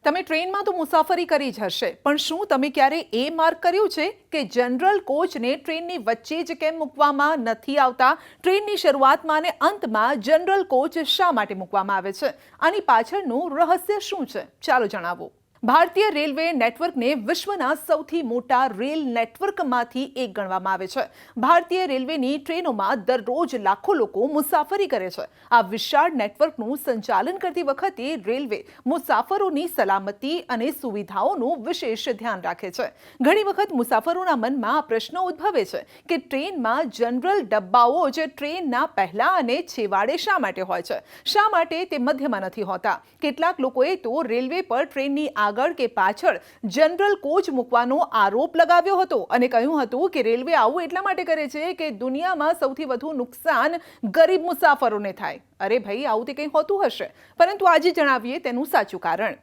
તમે ટ્રેનમાં તો મુસાફરી કરી જ હશે, પણ શું તમે ક્યારે એ માર્ક કર્યું છે કે જનરલ કોચને ટ્રેનની વચ્ચે જ કેમ મૂકવામાં નથી આવતા? ટ્રેનની શરૂઆતમાં અને અંતમાં જનરલ કોચ શા માટે મૂકવામાં આવે છે? આની પાછળનું રહસ્ય શું છે? ચાલો જણાવો. ભારતીય રેલવે નેટવર્કને વિશ્વના સૌથી મોટા રેલ નેટવર્કમાંથી એક ગણવામાં આવે છે. ભારતીય રેલવેની ટ્રેનોમાં દરરોજ લાખો લોકો મુસાફરી કરે છે. આ વિશાળ નેટવર્કનું સંચાલન કરતી વખતે રેલવે મુસાફરોની સલામતી અને સુવિધાઓનું વિશેષ ધ્યાન રાખે છે. ઘણી વખત મુસાફરોના મનમાં પ્રશ્નો ઉદ્ભવે છે કે ટ્રેનમાં જનરલ ડબ્બાઓ જ ટ્રેનના પહેલા અને છેવાડે શા માટે હોય છે? શા માટે તે મધ્યમાં નથી હોતા? કેટલાક લોકોએ તો રેલવે પર ટ્રેનની આગળ કે પાછળ જનરલ કોચ મૂકવાનો આરોપ લગાવ્યો હતો અને કહ્યું હતું કે રેલવે આવું એટલા માટે કરે છે કે દુનિયામાં સૌથી વધુ નુકસાન ગરીબ મુસાફરોને થાય. અરે ભાઈ, આવું તે કંઈ હોતું હશે, પરંતુ આજે જણાવીએ તેનું સાચું કારણ.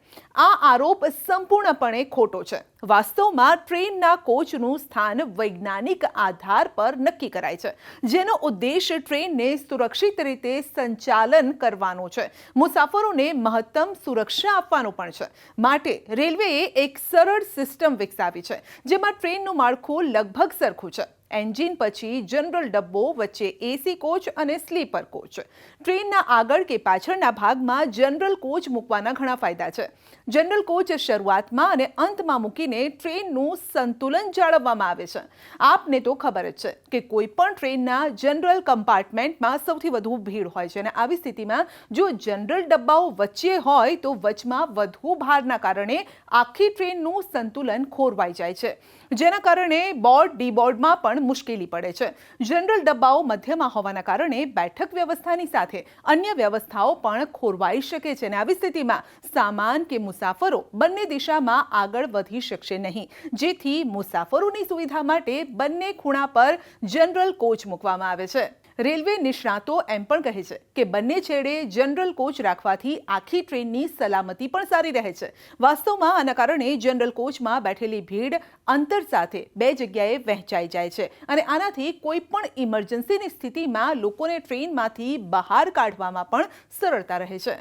આ આરોપ સંપૂર્ણપણે ખોટો છે. વાસ્તવમાં ટ્રેનના કોચનું સ્થાન વૈજ્ઞાનિક આધાર પર નક્કી કરાય છે, જેનો ઉદ્દેશ ટ્રેનને સુરક્ષિત રીતે સંચાલન કરવાનો છે, મુસાફરોને મહત્તમ સુરક્ષા આપવાનો પણ છે. માટે રેલવેએ એક સરળ સિસ્ટમ વિકસાવી છે, જેમાં ટ્રેનનું માળખું લગભગ સરખું છે. એન્જિન પછી જનરલ ડબ્બો, વચ્ચે એસી કોચ અને સ્લીપર કોચ. ટ્રેનના આગળ કે પાછળના ભાગમાં જનરલ કોચ મૂકવાના ઘણા ફાયદા છે. જનરલ કોચ શરૂઆતમાં અને અંતમાં મૂકીને ટ્રેનનું સંતુલન જાળવવામાં આવે છે. આપને તો ખબર જ છે કે કોઈ પણ ટ્રેનના જનરલ કમ્પાર્ટમેન્ટમાં સૌથી વધુ ભીડ હોય છે, અને આવી સ્થિતિમાં જો જનરલ ડબ્બાઓ વચ્ચે હોય તો વચમાં વધુ ભારના કારણે આખી ટ્રેનનું સંતુલન ખોરવાઈ જાય છે, જેના કારણે બોર્ડ ડીબોર્ડમાં પણ મુશ્કેલી પડે છે. જનરલ ડબ્બાઓ મધ્યમાં હોવાના કારણે બેઠક વ્યવસ્થાની સાથે અન્ય વ્યવસ્થાઓ પણ ખોરવાઈ શકે છે, અને આવી સ્થિતિમાં સામાન કે મુસાફરો બંને દિશામાં આગળ વધી શકશે નહીં, જેથી મુસાફરોની સુવિધા માટે બંને ખૂણા પર જનરલ કોચ મૂકવામાં આવે છે. રેલવે નિષ્ણાતો એમ પણ કહે છે કે બંને છેડે જનરલ કોચ રાખવાથી આખી ટ્રેનની સલામતી પણ સારી રહે છે. વાસ્તવમાં આના કારણે જનરલ કોચમાં બેઠેલી ભીડ અંતર સાથે બે જગ્યાએ વહેંચાઈ જાય છે, અને આનાથી કોઈ પણ ઇમરજન્સીની સ્થિતિમાં લોકોને ટ્રેનમાંથી બહાર કાઢવામાં પણ સરળતા રહે છે.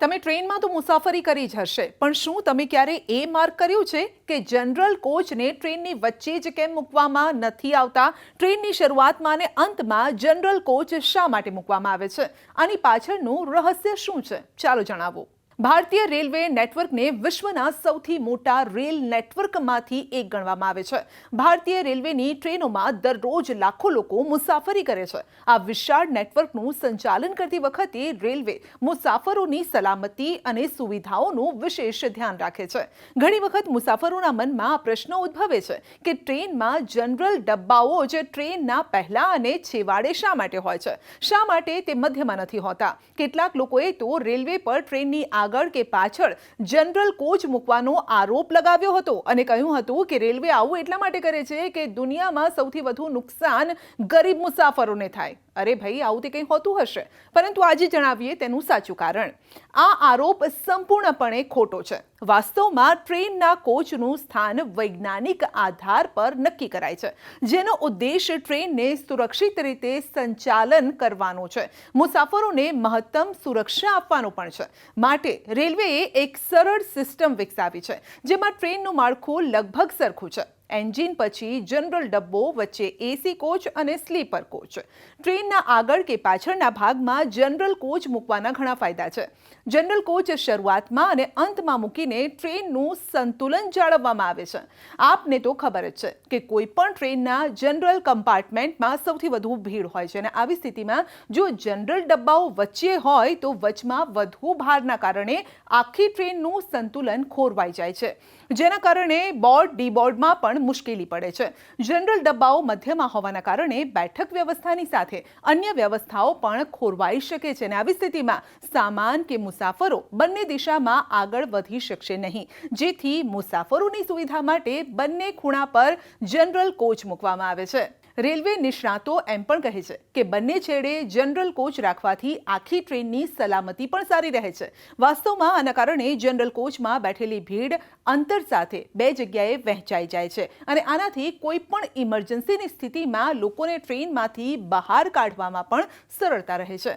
તમે ટ્રેનમાં તો મુસાફરી કરી જ હશે, પણ શું તમે ક્યારે એ માર્ક કર્યું છે કે જનરલ કોચને ટ્રેનની વચ્ચે જ કેમ મૂકવામાં નથી આવતા? ટ્રેનની શરૂઆતમાં અને અંતમાં જનરલ કોચ શા માટે મૂકવામાં આવે છે? આની પાછળનું રહસ્ય શું છે? ચાલો જણાવો. ભારતીય રેલવે નેટવર્કને વિશ્વના સૌથી મોટા રેલ નેટવર્કમાંથી એક ગણવામાં આવે છે. ભારતીય રેલવેની ટ્રેનોમાં દરરોજ લાખો લોકો મુસાફરી કરે છે. આ વિશાળ નેટવર્કનું સંચાલન કરતી વખતે રેલવે મુસાફરોની સલામતી અને સુવિધાઓનું વિશેષ ધ્યાન રાખે છે. ઘણી વખત મુસાફરોના મનમાં પ્રશ્નો ઉદ્ભવે છે કે ટ્રેનમાં જનરલ ડબ્બાઓ જ ટ્રેનના પહેલા અને છેવાડે શા માટે હોય છે? શા માટે તે મધ્યમાં નથી હોતા? કેટલાક લોકોએ તો રેલવે પર ટ્રેનની આગળ કે પાછળ જનરલ કોચ મૂકવાનો આરોપ લગાવ્યો હતો અને કહ્યું હતું કે રેલવે આવું એટલા માટે કરે છે કે દુનિયામાં સૌથી વધુ નુકસાન ગરીબ મુસાફરોને થાય. અરે ભાઈ, આવું તે કંઈ હોતું હશે, પરંતુ આજે જણાવીએ તેનું સાચું કારણ. આ આરોપ સંપૂર્ણપણે ખોટો છે. વાસ્તવમાં ટ્રેનના કોચનું સ્થાન વૈજ્ઞાનિક આધાર પર નક્કી કરાય છે, જેનો ઉદ્દેશ ટ્રેનને સુરક્ષિત રીતે સંચાલન કરવાનો છે, મુસાફરોને મહત્તમ સુરક્ષા આપવાનો પણ છે. માટે રેલવેએ એક સરળ સિસ્ટમ વિકસાવી છે, જેમાં ટ્રેનનું માળખું લગભગ સરખું છે. એન્જિન પછી જનરલ ડબ્બો, વચ્ચે એસી કોચ અને સ્લીપર કોચ. ટ્રેનના આગળ કે પાછળના ભાગમાં જનરલ કોચ મૂકવાના ઘણા ફાયદા છે. જનરલ કોચ શરૂઆતમાં અને અંતમાં મૂકીને ટ્રેનનું સંતુલન જાળવવામાં આવે છે. આપને તો ખબર જ છે કે કોઈ પણ ટ્રેનના જનરલ કમ્પાર્ટમેન્ટમાં સૌથી વધુ ભીડ હોય છે, અને આવી સ્થિતિમાં જો જનરલ ડબ્બાઓ વચ્ચે હોય તો વચમાં વધુ ભારના કારણે આખી ટ્રેનનું સંતુલન ખોરવાઈ જાય છે, જેના કારણે બોર્ડ ડીબોર્ડમાં પણ મુશ્કેલી પડે છે. જનરલ ડબ્બાઓ મધ્યમાં હોવાના કારણે બેઠક વ્યવસ્થાની સાથે અન્ય વ્યવસ્થાઓ પણ ખોરવાઈ શકે છે, અને આવી સ્થિતિમાં સામાન કે મુસાફરો બંને દિશામાં આગળ વધી શકશે નહીં, જેથી મુસાફરોની સુવિધા માટે બંને ખૂણા પર જનરલ કોચ મૂકવામાં આવે છે. રેલવે નિષ્ણાતો એમ પણ કહે છે કે બંને છેડે જનરલ કોચ રાખવાથી આખી ટ્રેનની સલામતી પણ સારી રહે છે. વાસ્તવમાં આના કારણે જનરલ કોચમાં બેઠેલી ભીડ અંતર સાથે બે જગ્યાએ વહેંચાઈ જાય છે, અને આનાથી કોઈ પણ ઇમરજન્સીની સ્થિતિમાં લોકોને ટ્રેનમાંથી બહાર કાઢવામાં પણ સરળતા રહે છે.